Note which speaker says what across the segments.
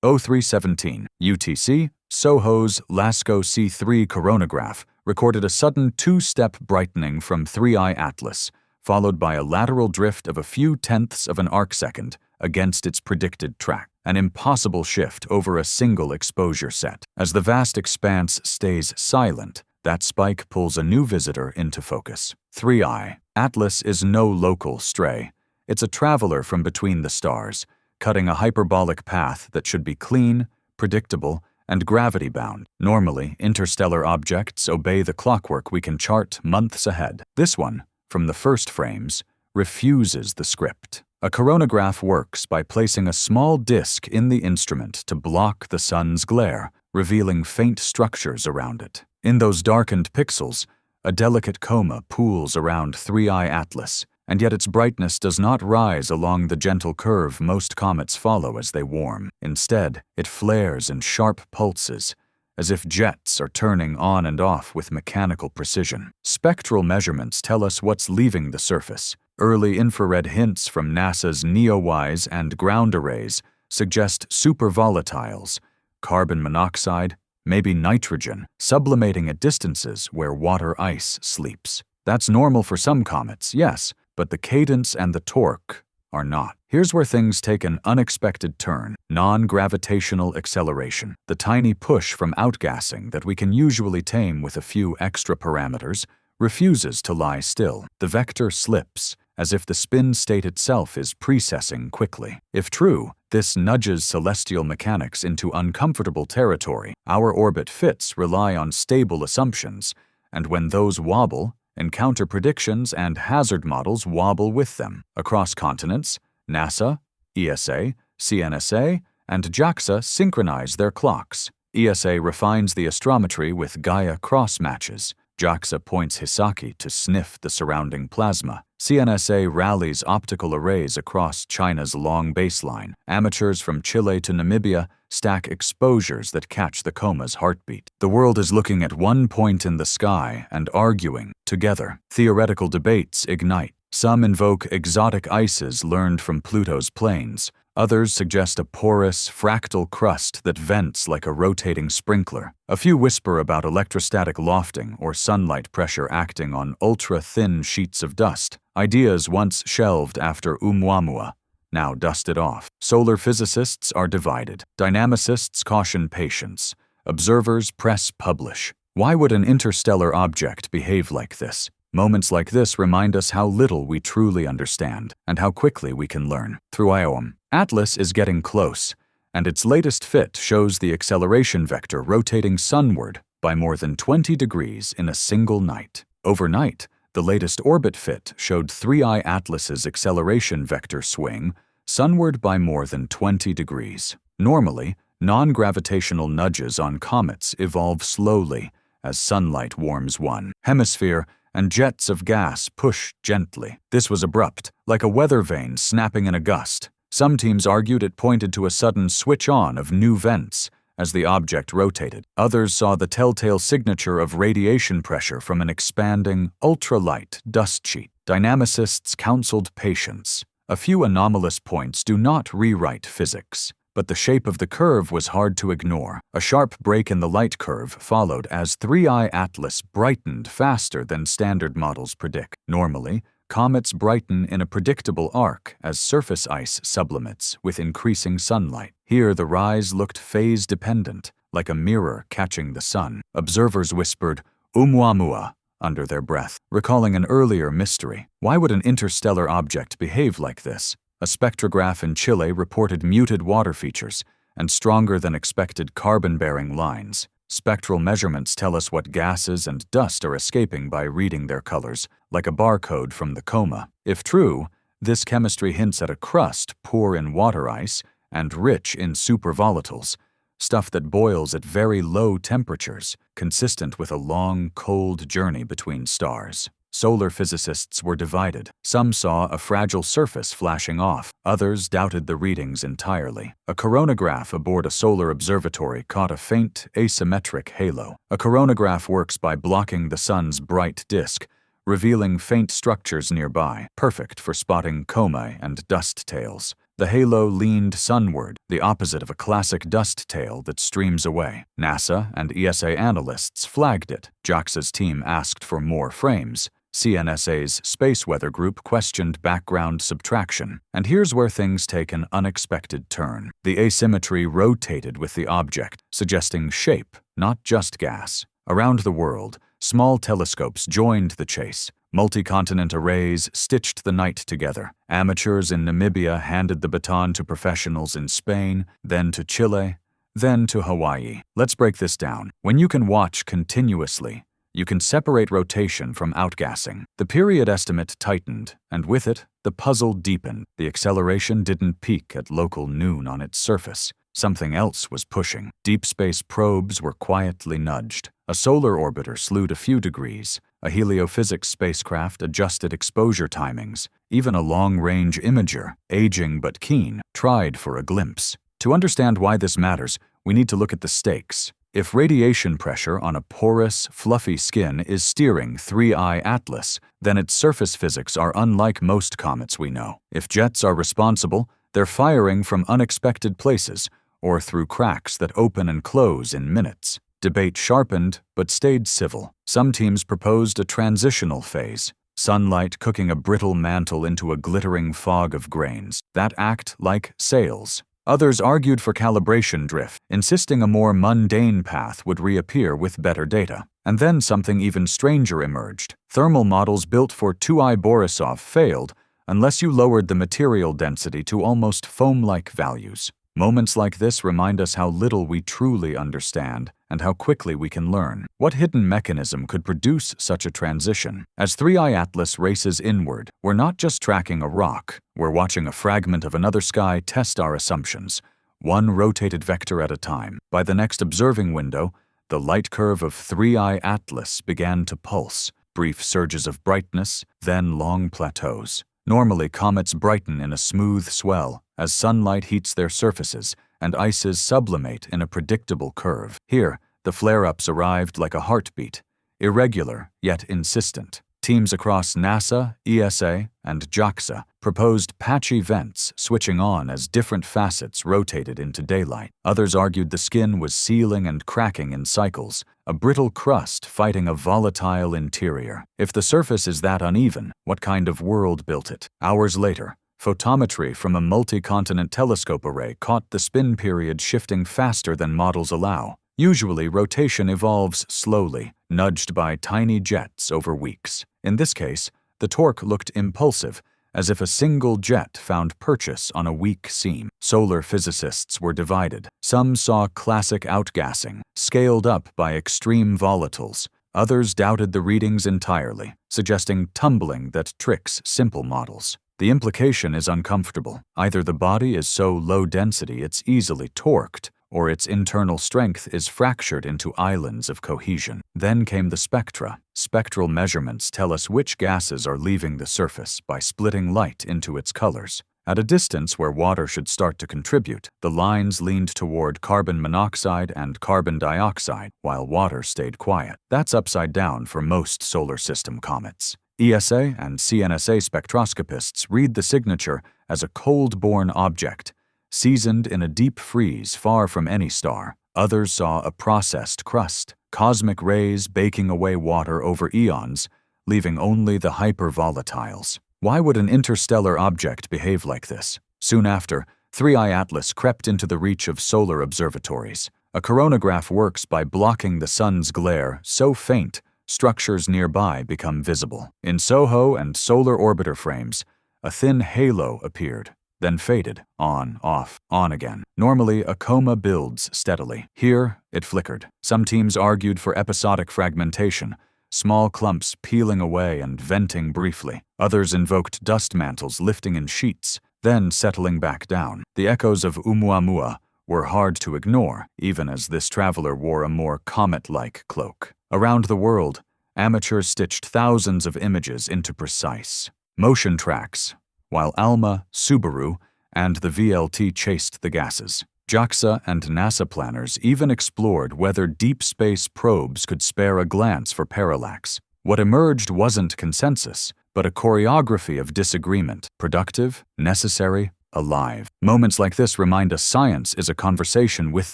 Speaker 1: 0317 UTC, Soho's LASCO C3 coronagraph recorded a sudden two-step brightening from 3I Atlas, followed by a lateral drift of a few tenths of an arcsecond against its predicted track, an impossible shift over a single exposure set. As the vast expanse stays silent, that spike pulls a new visitor into focus. 3I Atlas is no local stray. It's a traveler from between the stars, cutting a hyperbolic path that should be clean, predictable, and gravity-bound. Normally, interstellar objects obey the clockwork we can chart months ahead. This one, from the first frames, refuses the script. A coronagraph works by placing a small disk in the instrument to block the sun's glare, revealing faint structures around it. In those darkened pixels, a delicate coma pools around 3I Atlas, and yet its brightness does not rise along the gentle curve most comets follow as they warm. Instead, it flares in sharp pulses, as if jets are turning on and off with mechanical precision. Spectral measurements tell us what's leaving the surface. Early infrared hints from NASA's NEOWISE and ground arrays suggest supervolatiles, carbon monoxide, maybe nitrogen, sublimating at distances where water ice sleeps. That's normal for some comets, yes, but the cadence and the torque are not. Here's where things take an unexpected turn: non-gravitational acceleration. The tiny push from outgassing that we can usually tame with a few extra parameters refuses to lie still. The vector slips, as if the spin state itself is precessing quickly. If true, this nudges celestial mechanics into uncomfortable territory. Our orbit fits rely on stable assumptions, and when those wobble, encounter predictions and hazard models wobble with them. Across continents, NASA, ESA, CNSA, and JAXA synchronize their clocks. ESA refines the astrometry with Gaia cross-matches. JAXA points Hisaki to sniff the surrounding plasma. CNSA rallies optical arrays across China's long baseline. Amateurs from Chile to Namibia stack exposures that catch the coma's heartbeat. The world is looking at one point in the sky and arguing together. Theoretical debates ignite. Some invoke exotic ices learned from Pluto's plains. Others suggest a porous, fractal crust that vents like a rotating sprinkler. A few whisper about electrostatic lofting or sunlight pressure acting on ultra-thin sheets of dust, ideas once shelved after Oumuamua, now dusted off. Solar physicists are divided. Dynamicists caution patience. Observers press publish. Why would an interstellar object behave like this? Moments like this remind us how little we truly understand and how quickly we can learn. Through IOM, Atlas is getting close, and its latest fit shows the acceleration vector rotating sunward by more than 20 degrees in a single night. Overnight, the latest orbit fit showed 3I Atlas's acceleration vector swing sunward by more than 20 degrees. Normally, non-gravitational nudges on comets evolve slowly as sunlight warms one hemisphere and jets of gas push gently. This was abrupt, like a weather vane snapping in a gust. Some teams argued it pointed to a sudden switch-on of new vents as the object rotated. Others saw the telltale signature of radiation pressure from an expanding, ultralight dust sheet. Dynamicists counseled patience. A few anomalous points do not rewrite physics, but the shape of the curve was hard to ignore. A sharp break in the light curve followed as 3I Atlas brightened faster than standard models predict. Normally, comets brighten in a predictable arc as surface ice sublimates with increasing sunlight. Here the rise looked phase-dependent, like a mirror catching the sun. Observers whispered, "Oumuamua," under their breath, recalling an earlier mystery. Why would an interstellar object behave like this? A spectrograph in Chile reported muted water features and stronger than expected carbon-bearing lines. Spectral measurements tell us what gases and dust are escaping by reading their colors, like a barcode from the coma. If true, this chemistry hints at a crust poor in water ice and rich in supervolatiles, stuff that boils at very low temperatures, consistent with a long, cold journey between stars. Solar physicists were divided. Some saw a fragile surface flashing off. Others doubted the readings entirely. A coronagraph aboard a solar observatory caught a faint, asymmetric halo. A coronagraph works by blocking the sun's bright disk, revealing faint structures nearby, perfect for spotting comae and dust tails. The halo leaned sunward, the opposite of a classic dust tail that streams away. NASA and ESA analysts flagged it. JAXA's team asked for more frames. CNSA's Space Weather Group questioned background subtraction. And here's where things take an unexpected turn. The asymmetry rotated with the object, suggesting shape, not just gas. Around the world, small telescopes joined the chase. Multi-continent arrays stitched the night together. Amateurs in Namibia handed the baton to professionals in Spain, then to Chile, then to Hawaii. Let's break this down. When you can watch continuously, you can separate rotation from outgassing. The period estimate tightened, and with it, the puzzle deepened. The acceleration didn't peak at local noon on its surface. Something else was pushing. Deep space probes were quietly nudged. A solar orbiter slewed a few degrees. A heliophysics spacecraft adjusted exposure timings. Even a long-range imager, aging but keen, tried for a glimpse. To understand why this matters, we need to look at the stakes. If radiation pressure on a porous, fluffy skin is steering 3I Atlas, then its surface physics are unlike most comets we know. If jets are responsible, they're firing from unexpected places, or through cracks that open and close in minutes. Debate sharpened, but stayed civil. Some teams proposed a transitional phase, sunlight cooking a brittle mantle into a glittering fog of grains that act like sails. Others argued for calibration drift, insisting a more mundane path would reappear with better data. And then something even stranger emerged. Thermal models built for 2I Borisov failed unless you lowered the material density to almost foam-like values. Moments like this remind us how little we truly understand and how quickly we can learn. What hidden mechanism could produce such a transition? As 3I Atlas races inward, we're not just tracking a rock, we're watching a fragment of another sky test our assumptions, one rotated vector at a time. By the next observing window, the light curve of 3I Atlas began to pulse, brief surges of brightness, then long plateaus. Normally, comets brighten in a smooth swell as sunlight heats their surfaces and ices sublimate in a predictable curve. Here, the flare-ups arrived like a heartbeat, irregular yet insistent. Teams across NASA, ESA, and JAXA proposed patchy vents switching on as different facets rotated into daylight. Others argued the skin was sealing and cracking in cycles, a brittle crust fighting a volatile interior. If the surface is that uneven, what kind of world built it? Hours later, photometry from a multi-continent telescope array caught the spin period shifting faster than models allow. Usually, rotation evolves slowly, nudged by tiny jets over weeks. In this case, the torque looked impulsive, as if a single jet found purchase on a weak seam. Solar physicists were divided. Some saw classic outgassing, scaled up by extreme volatiles. Others doubted the readings entirely, suggesting tumbling that tricks simple models. The implication is uncomfortable. Either the body is so low density it's easily torqued, or its internal strength is fractured into islands of cohesion. Then came the spectra. Spectral measurements tell us which gases are leaving the surface by splitting light into its colors. At a distance where water should start to contribute, the lines leaned toward carbon monoxide and carbon dioxide, while water stayed quiet. That's upside down for most solar system comets. ESA and CNSA spectroscopists read the signature as a cold-born object, seasoned in a deep freeze far from any star. Others saw a processed crust, cosmic rays baking away water over eons, leaving only the hypervolatiles. Why would an interstellar object behave like this? Soon after, 3I Atlas crept into the reach of solar observatories. A coronagraph works by blocking the sun's glare so faint, structures nearby become visible. In SOHO and solar orbiter frames, a thin halo appeared, then faded, on, off, on again. Normally, a coma builds steadily. Here, it flickered. Some teams argued for episodic fragmentation, small clumps peeling away and venting briefly. Others invoked dust mantles lifting in sheets, then settling back down. The echoes of Oumuamua were hard to ignore, even as this traveler wore a more comet-like cloak. Around the world, amateurs stitched thousands of images into precise motion tracks, while ALMA, Subaru, and the VLT chased the gases. JAXA and NASA planners even explored whether deep space probes could spare a glance for parallax. What emerged wasn't consensus, but a choreography of disagreement, productive, necessary, alive. Moments like this remind us science is a conversation with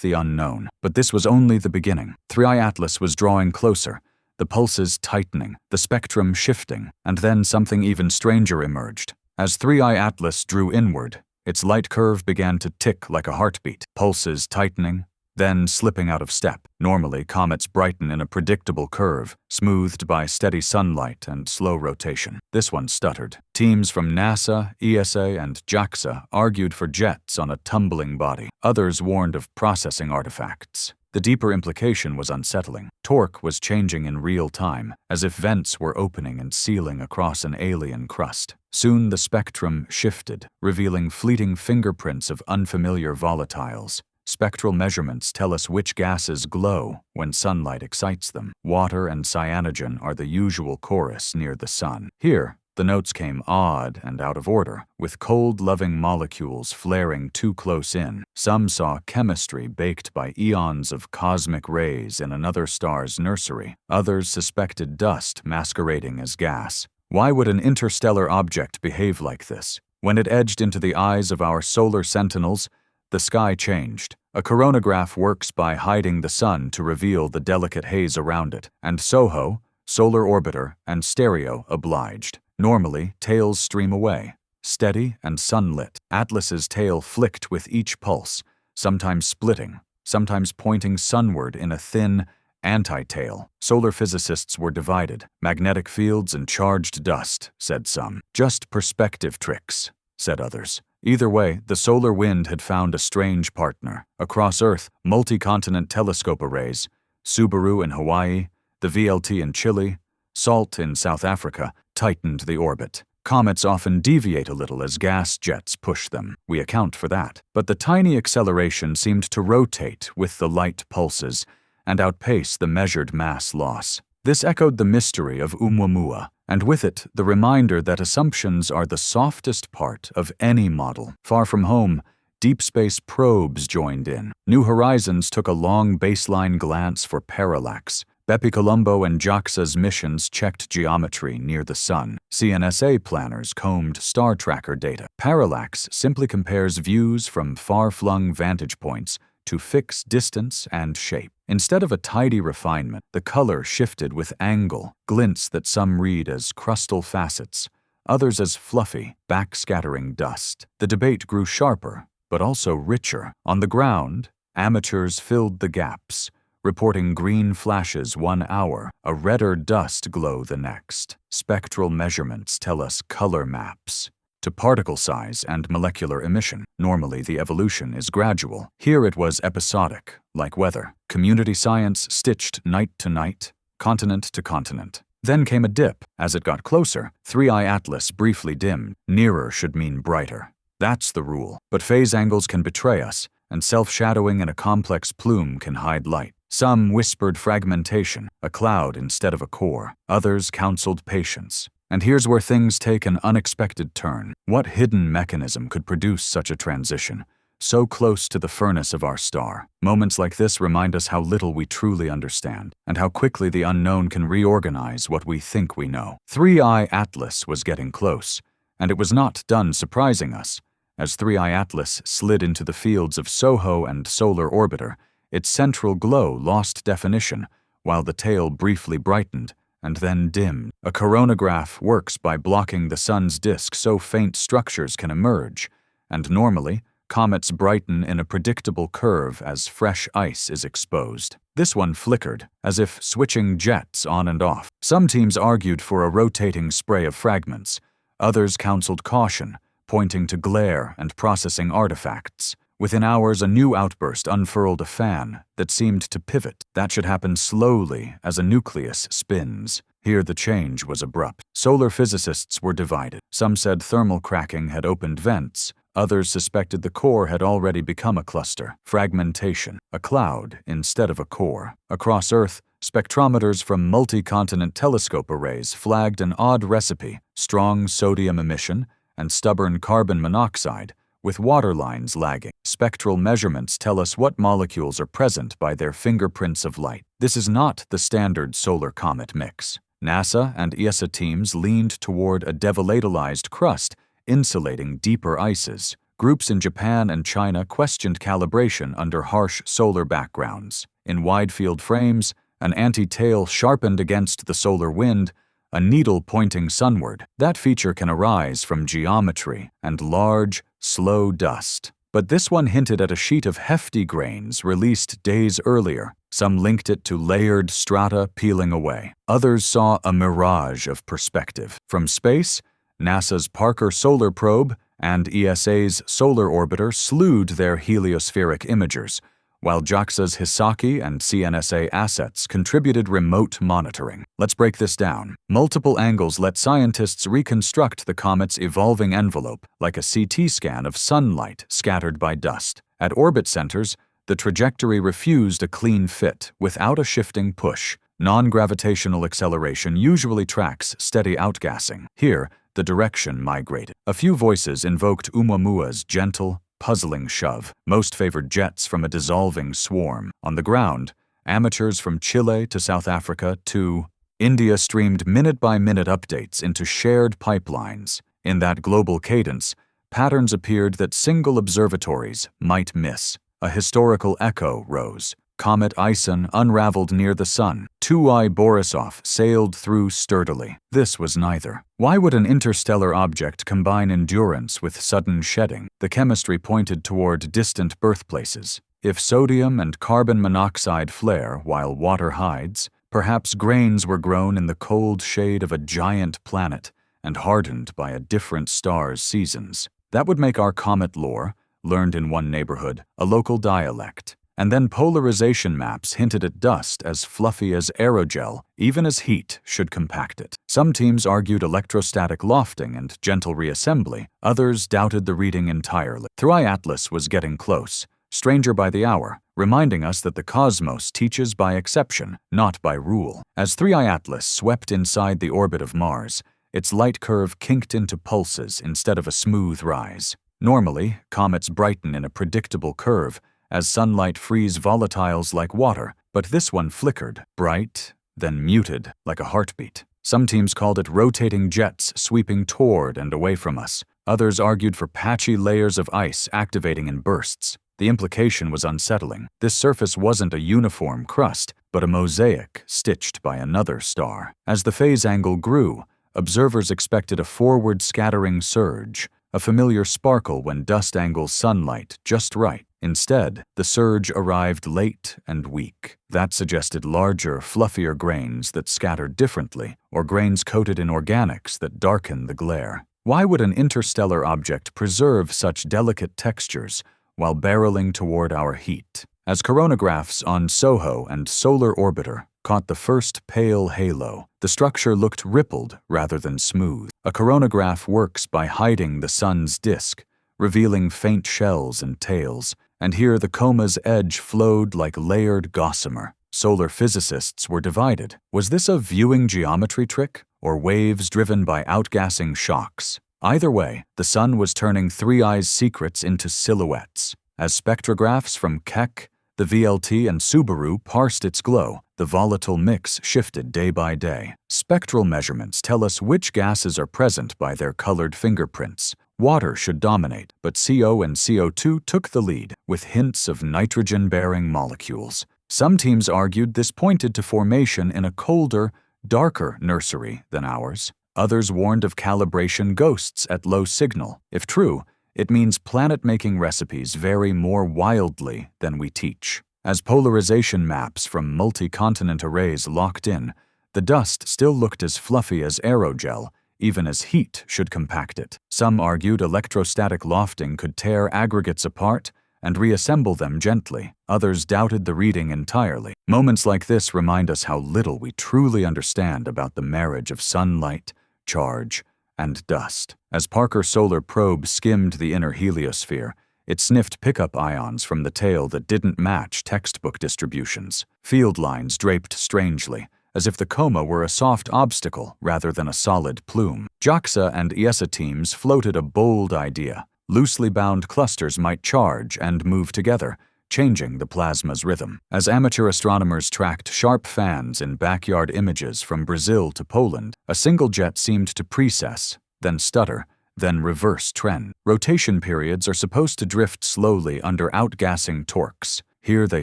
Speaker 1: the unknown. But this was only the beginning. 3I Atlas was drawing closer, the pulses tightening, the spectrum shifting, and then something even stranger emerged. As 3I Atlas drew inward, its light curve began to tick like a heartbeat, pulses tightening, then slipping out of step. Normally, comets brighten in a predictable curve, smoothed by steady sunlight and slow rotation. This one stuttered. Teams from NASA, ESA, and JAXA argued for jets on a tumbling body. Others warned of processing artifacts. The deeper implication was unsettling. Torque was changing in real time, as if vents were opening and sealing across an alien crust. Soon the spectrum shifted, revealing fleeting fingerprints of unfamiliar volatiles. Spectral measurements tell us which gases glow when sunlight excites them. Water and cyanogen are the usual chorus near the sun. Here, the notes came odd and out of order, with cold-loving molecules flaring too close in. Some saw chemistry baked by eons of cosmic rays in another star's nursery. Others suspected dust masquerading as gas. Why would an interstellar object behave like this? When it edged into the eyes of our solar sentinels, the sky changed. A coronagraph works by hiding the sun to reveal the delicate haze around it, and SOHO, Solar Orbiter, and Stereo obliged. Normally, tails stream away, steady and sunlit. Atlas's tail flicked with each pulse, sometimes splitting, sometimes pointing sunward in a thin anti-tail. Solar physicists were divided. Magnetic fields and charged dust, said some. Just perspective tricks, said others. Either way, the solar wind had found a strange partner. Across Earth, multi-continent telescope arrays, Subaru in Hawaii, the VLT in Chile, SALT in South Africa, tightened the orbit. Comets often deviate a little as gas jets push them. We account for that. But the tiny acceleration seemed to rotate with the light pulses and outpace the measured mass loss. This echoed the mystery of Oumuamua, and with it, the reminder that assumptions are the softest part of any model. Far from home, deep space probes joined in. New Horizons took a long baseline glance for parallax. Bepi Colombo and JAXA's missions checked geometry near the sun. CNSA planners combed star tracker data. Parallax simply compares views from far-flung vantage points to fix distance and shape. Instead of a tidy refinement, the color shifted with angle, glints that some read as crustal facets, others as fluffy, backscattering dust. The debate grew sharper, but also richer. On the ground, amateurs filled the gaps, reporting green flashes 1 hour, a redder dust glow the next. Spectral measurements tell us color maps to particle size and molecular emission. Normally, the evolution is gradual. Here it was episodic, like weather. Community science stitched night to night, continent to continent. Then came a dip. As it got closer, 3I Atlas briefly dimmed. Nearer should mean brighter. That's the rule. But phase angles can betray us, and self-shadowing in a complex plume can hide light. Some whispered fragmentation, a cloud instead of a core. Others counseled patience. And here's where things take an unexpected turn. What hidden mechanism could produce such a transition, so close to the furnace of our star? Moments like this remind us how little we truly understand, and how quickly the unknown can reorganize what we think we know. 3I Atlas was getting close, and it was not done surprising us. As 3I Atlas slid into the fields of SOHO and Solar Orbiter, its central glow lost definition, while the tail briefly brightened and then dimmed. A coronagraph works by blocking the sun's disk so faint structures can emerge, and normally, comets brighten in a predictable curve as fresh ice is exposed. This one flickered, as if switching jets on and off. Some teams argued for a rotating spray of fragments. Others counseled caution, pointing to glare and processing artifacts. Within hours, a new outburst unfurled a fan that seemed to pivot. That should happen slowly as a nucleus spins. Here the change was abrupt. Solar physicists were divided. Some said thermal cracking had opened vents. Others suspected the core had already become a cluster. Fragmentation, a cloud instead of a core. Across Earth, spectrometers from multi-continent telescope arrays flagged an odd recipe: strong sodium emission and stubborn carbon monoxide, with water lines lagging. Spectral measurements tell us what molecules are present by their fingerprints of light. This is not the standard solar comet mix. NASA and ESA teams leaned toward a devolatilized crust, insulating deeper ices, groups in Japan and China questioned calibration under harsh solar backgrounds. In wide-field frames, an anti-tail sharpened against the solar wind, a needle pointing sunward. That feature can arise from geometry and large, slow dust. But this one hinted at a sheet of hefty grains released days earlier. Some linked it to layered strata peeling away. Others saw a mirage of perspective. From space, NASA's Parker Solar Probe and ESA's Solar Orbiter slewed their heliospheric imagers, while JAXA's Hisaki and CNSA assets contributed remote monitoring. Let's break this down. Multiple angles let scientists reconstruct the comet's evolving envelope, like a CT scan of sunlight scattered by dust. At orbit centers, the trajectory refused a clean fit without a shifting push. Non-gravitational acceleration usually tracks steady outgassing. Here, the direction migrated. A few voices invoked Oumuamua's gentle, puzzling shove. Most favored jets from a dissolving swarm. On the ground, amateurs from Chile to South Africa to India streamed minute-by-minute updates into shared pipelines. In that global cadence, patterns appeared that single observatories might miss. A historical echo rose. Comet Ison unraveled near the Sun. 2I Borisov sailed through sturdily. This was neither. Why would an interstellar object combine endurance with sudden shedding? The chemistry pointed toward distant birthplaces. If sodium and carbon monoxide flare while water hides, perhaps grains were grown in the cold shade of a giant planet and hardened by a different star's seasons. That would make our comet lore, learned in one neighborhood, a local dialect. And then polarization maps hinted at dust as fluffy as aerogel, even as heat should compact it. Some teams argued electrostatic lofting and gentle reassembly. Others doubted the reading entirely. 3I Atlas was getting close, stranger by the hour, reminding us that the cosmos teaches by exception, not by rule. As 3I Atlas swept inside the orbit of Mars, its light curve kinked into pulses instead of a smooth rise. Normally, comets brighten in a predictable curve, as sunlight frees volatiles like water, but this one flickered, bright, then muted, like a heartbeat. Some teams called it rotating jets sweeping toward and away from us. Others argued for patchy layers of ice activating in bursts. The implication was unsettling. This surface wasn't a uniform crust, but a mosaic stitched by another star. As the phase angle grew, observers expected a forward scattering surge, a familiar sparkle when dust angles sunlight just right. Instead, the surge arrived late and weak. That suggested larger, fluffier grains that scattered differently, or grains coated in organics that darken the glare. Why would an interstellar object preserve such delicate textures while barreling toward our heat? As coronagraphs on SOHO and Solar Orbiter caught the first pale halo, the structure looked rippled rather than smooth. A coronagraph works by hiding the sun's disk, revealing faint shells and tails, and here the coma's edge flowed like layered gossamer. Solar physicists were divided. Was this a viewing geometry trick, or waves driven by outgassing shocks? Either way, the sun was turning 3I's secrets into silhouettes. As spectrographs from Keck, the VLT, and Subaru parsed its glow, the volatile mix shifted day by day. Spectral measurements tell us which gases are present by their colored fingerprints. Water should dominate, but CO and CO2 took the lead, with hints of nitrogen-bearing molecules. Some teams argued this pointed to formation in a colder, darker nursery than ours. Others warned of calibration ghosts at low signal. If true, it means planet-making recipes vary more wildly than we teach. As polarization maps from multi-continent arrays locked in, the dust still looked as fluffy as aerogel, even as heat should compact it. Some argued electrostatic lofting could tear aggregates apart and reassemble them gently. Others doubted the reading entirely. Moments like this remind us how little we truly understand about the marriage of sunlight, charge, and dust. As Parker Solar Probe skimmed the inner heliosphere, it sniffed pickup ions from the tail that didn't match textbook distributions. Field lines draped strangely, as if the coma were a soft obstacle rather than a solid plume. JAXA and ESA teams floated a bold idea. Loosely bound clusters might charge and move together, changing the plasma's rhythm. As amateur astronomers tracked sharp fans in backyard images from Brazil to Poland, a single jet seemed to precess, then stutter, then reverse trend. Rotation periods are supposed to drift slowly under outgassing torques. Here they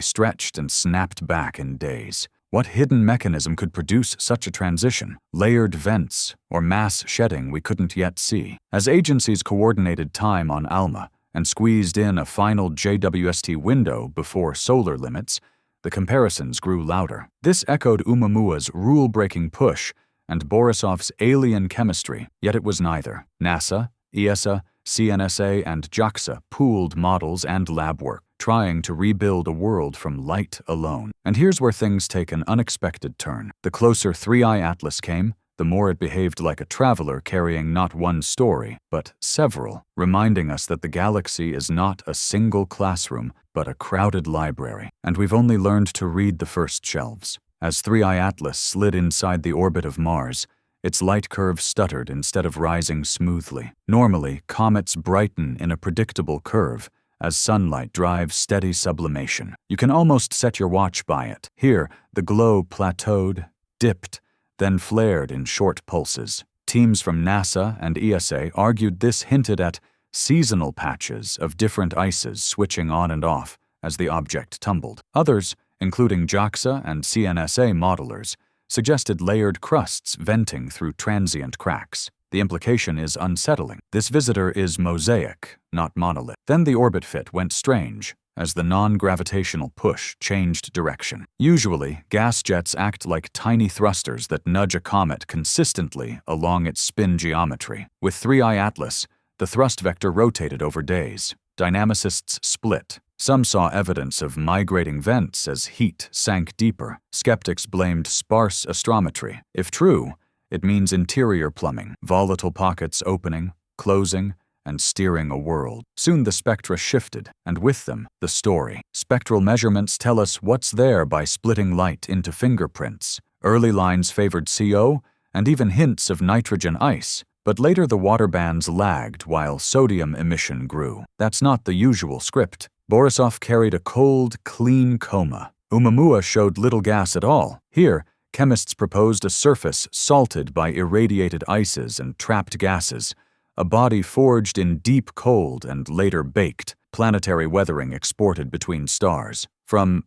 Speaker 1: stretched and snapped back in days. What hidden mechanism could produce such a transition? Layered vents or mass shedding we couldn't yet see. As agencies coordinated time on ALMA and squeezed in a final JWST window before solar limits, the comparisons grew louder. This echoed Oumuamua's rule-breaking push and Borisov's alien chemistry, yet it was neither. NASA, ESA, CNSA, and JAXA pooled models and lab work, trying to rebuild a world from light alone. And here's where things take an unexpected turn. The closer 3I Atlas came, the more it behaved like a traveler carrying not one story, but several, reminding us that the galaxy is not a single classroom, but a crowded library. And we've only learned to read the first shelves. As 3I Atlas slid inside the orbit of Mars, its light curve stuttered instead of rising smoothly. Normally, comets brighten in a predictable curve, as sunlight drives steady sublimation. You can almost set your watch by it. Here, the glow plateaued, dipped, then flared in short pulses. Teams from NASA and ESA argued this hinted at seasonal patches of different ices switching on and off as the object tumbled. Others, including JAXA and CNSA modelers, suggested layered crusts venting through transient cracks. The implication is unsettling. This visitor is mosaic, not monolith. Then the orbit fit went strange, as the non-gravitational push changed direction. Usually, gas jets act like tiny thrusters that nudge a comet consistently along its spin geometry. With 3I Atlas, the thrust vector rotated over days. Dynamicists split. Some saw evidence of migrating vents as heat sank deeper. Skeptics blamed sparse astrometry. If true, it means interior plumbing, volatile pockets opening, closing, and steering a world. Soon the spectra shifted, and with them, the story. Spectral measurements tell us what's there by splitting light into fingerprints. Early lines favored CO, and even hints of nitrogen ice, but later the water bands lagged while sodium emission grew. That's not the usual script. Borisov carried a cold, clean coma. Oumuamua showed little gas at all. Here, chemists proposed a surface salted by irradiated ices and trapped gases, a body forged in deep cold and later baked, planetary weathering exported between stars. From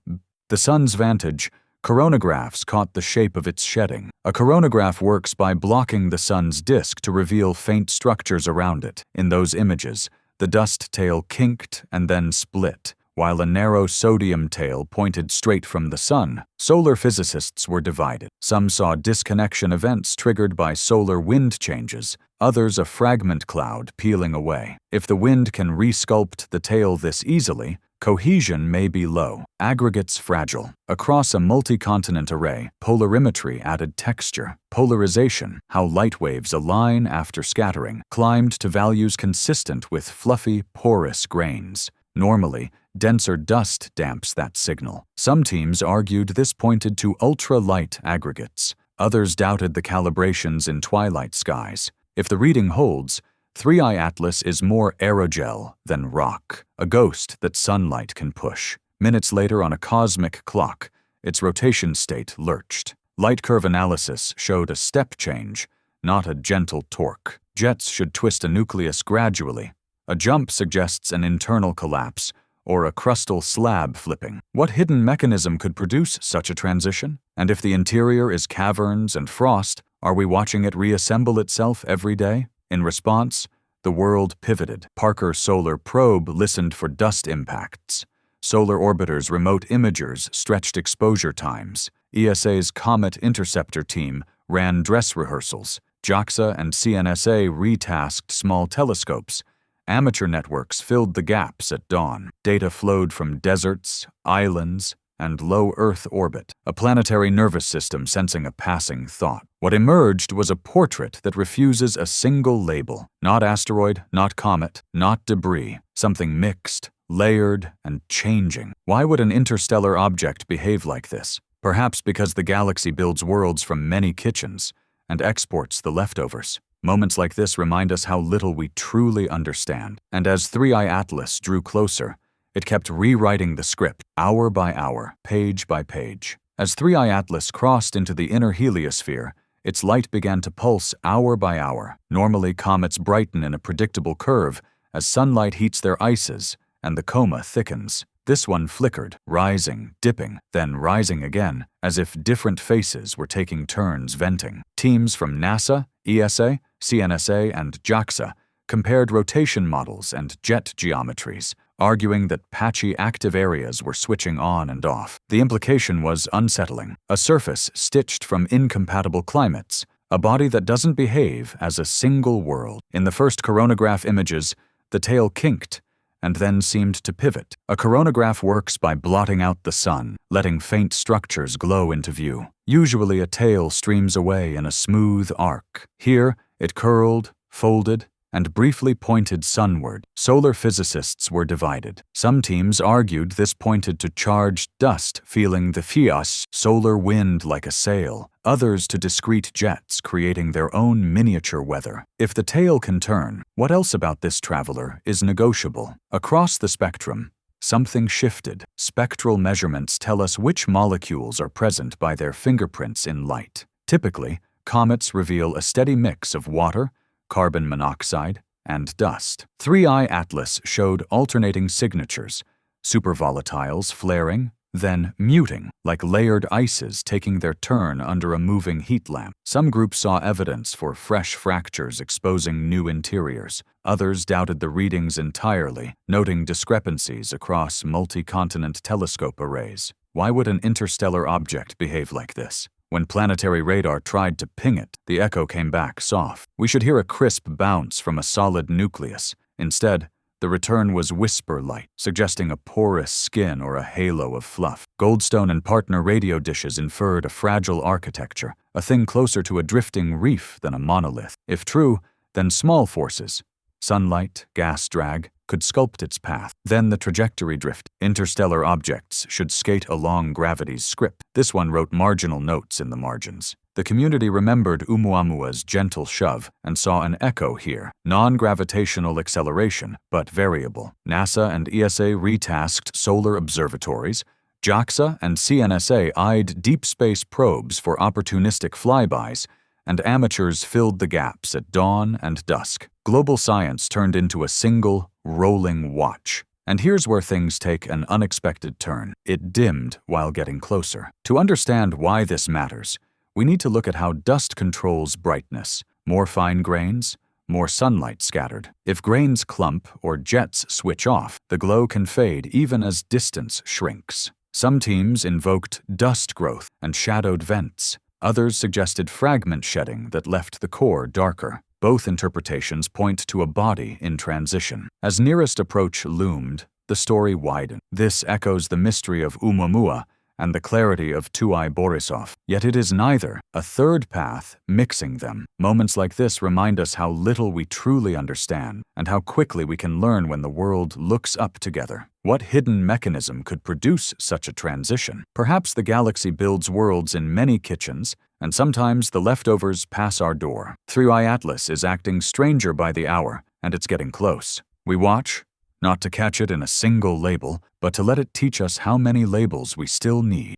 Speaker 1: the sun's vantage, coronagraphs caught the shape of its shedding. A coronagraph works by blocking the sun's disk to reveal faint structures around it. In those images, the dust tail kinked and then split, while a narrow sodium tail pointed straight from the sun. Solar physicists were divided. Some saw disconnection events triggered by solar wind changes, others a fragment cloud peeling away. If the wind can resculpt the tail this easily, cohesion may be low, aggregates fragile. Across a multi-continent array, polarimetry added texture. Polarization, how light waves align after scattering, climbed to values consistent with fluffy, porous grains. Normally, denser dust damps that signal. Some teams argued this pointed to ultra-light aggregates. Others doubted the calibrations in twilight skies. If the reading holds, 3I Atlas is more aerogel than rock, a ghost that sunlight can push. Minutes later on a cosmic clock, its rotation state lurched. Light curve analysis showed a step change, not a gentle torque. Jets should twist a nucleus gradually. A jump suggests an internal collapse or a crustal slab flipping. What hidden mechanism could produce such a transition? And if the interior is caverns and frost, are we watching it reassemble itself every day? In response, the world pivoted. Parker Solar Probe listened for dust impacts. Solar Orbiter's remote imagers stretched exposure times. ESA's Comet Interceptor team ran dress rehearsals. JAXA and CNSA retasked small telescopes. Amateur networks filled the gaps at dawn. Data flowed from deserts, islands, and low Earth orbit, a planetary nervous system sensing a passing thought. What emerged was a portrait that refuses a single label. Not asteroid, not comet, not debris. Something mixed, layered, and changing. Why would an interstellar object behave like this? Perhaps because the galaxy builds worlds from many kitchens and exports the leftovers. Moments like this remind us how little we truly understand. And as 3I Atlas drew closer, it kept rewriting the script, hour by hour, page by page. As 3I Atlas crossed into the inner heliosphere, its light began to pulse hour by hour. Normally, comets brighten in a predictable curve as sunlight heats their ices and the coma thickens. This one flickered, rising, dipping, then rising again, as if different faces were taking turns venting. Teams from NASA, ESA, CNSA, and JAXA compared rotation models and jet geometries, arguing that patchy active areas were switching on and off. The implication was unsettling: a surface stitched from incompatible climates, a body that doesn't behave as a single world. In the first coronagraph images, the tail kinked and then seemed to pivot. A coronagraph works by blotting out the sun, letting faint structures glow into view. Usually a tail streams away in a smooth arc. Here, it curled, folded, and briefly pointed sunward. Solar physicists were divided. Some teams argued this pointed to charged dust feeling the fias, solar wind like a sail, others to discrete jets creating their own miniature weather. If the tail can turn, what else about this traveler is negotiable? Across the spectrum, something shifted. Spectral measurements tell us which molecules are present by their fingerprints in light. Typically, comets reveal a steady mix of water, carbon monoxide, and dust. 3I Atlas showed alternating signatures, supervolatiles flaring, then muting, like layered ices taking their turn under a moving heat lamp. Some groups saw evidence for fresh fractures exposing new interiors. Others doubted the readings entirely, noting discrepancies across multi-continent telescope arrays. Why would an interstellar object behave like this? When planetary radar tried to ping it, the echo came back soft. We should hear a crisp bounce from a solid nucleus. Instead, the return was whisper light, suggesting a porous skin or a halo of fluff. Goldstone and partner radio dishes inferred a fragile architecture, a thing closer to a drifting reef than a monolith. If true, then small forces, sunlight, gas drag, could sculpt its path. Then the trajectory drift. Interstellar objects should skate along gravity's script. This one wrote marginal notes in the margins. The community remembered Oumuamua's gentle shove and saw an echo here. Non-gravitational acceleration, but variable. NASA and ESA retasked solar observatories. JAXA and CNSA eyed deep space probes for opportunistic flybys, and amateurs filled the gaps at dawn and dusk. Global science turned into a single, rolling watch. And here's where things take an unexpected turn. It dimmed while getting closer. To understand why this matters, we need to look at how dust controls brightness. More fine grains, more sunlight scattered. If grains clump or jets switch off, the glow can fade even as distance shrinks. Some teams invoked dust growth and shadowed vents. Others suggested fragment shedding that left the core darker. Both interpretations point to a body in transition. As nearest approach loomed, the story widened. This echoes the mystery of Oumuamua and the clarity of 2I Borisov. Yet it is neither, a third path mixing them. Moments like this remind us how little we truly understand and how quickly we can learn when the world looks up together. What hidden mechanism could produce such a transition? Perhaps the galaxy builds worlds in many kitchens, and sometimes the leftovers pass our door. 3I Atlas is acting stranger by the hour, and it's getting close. We watch, not to catch it in a single label, but to let it teach us how many labels we still need.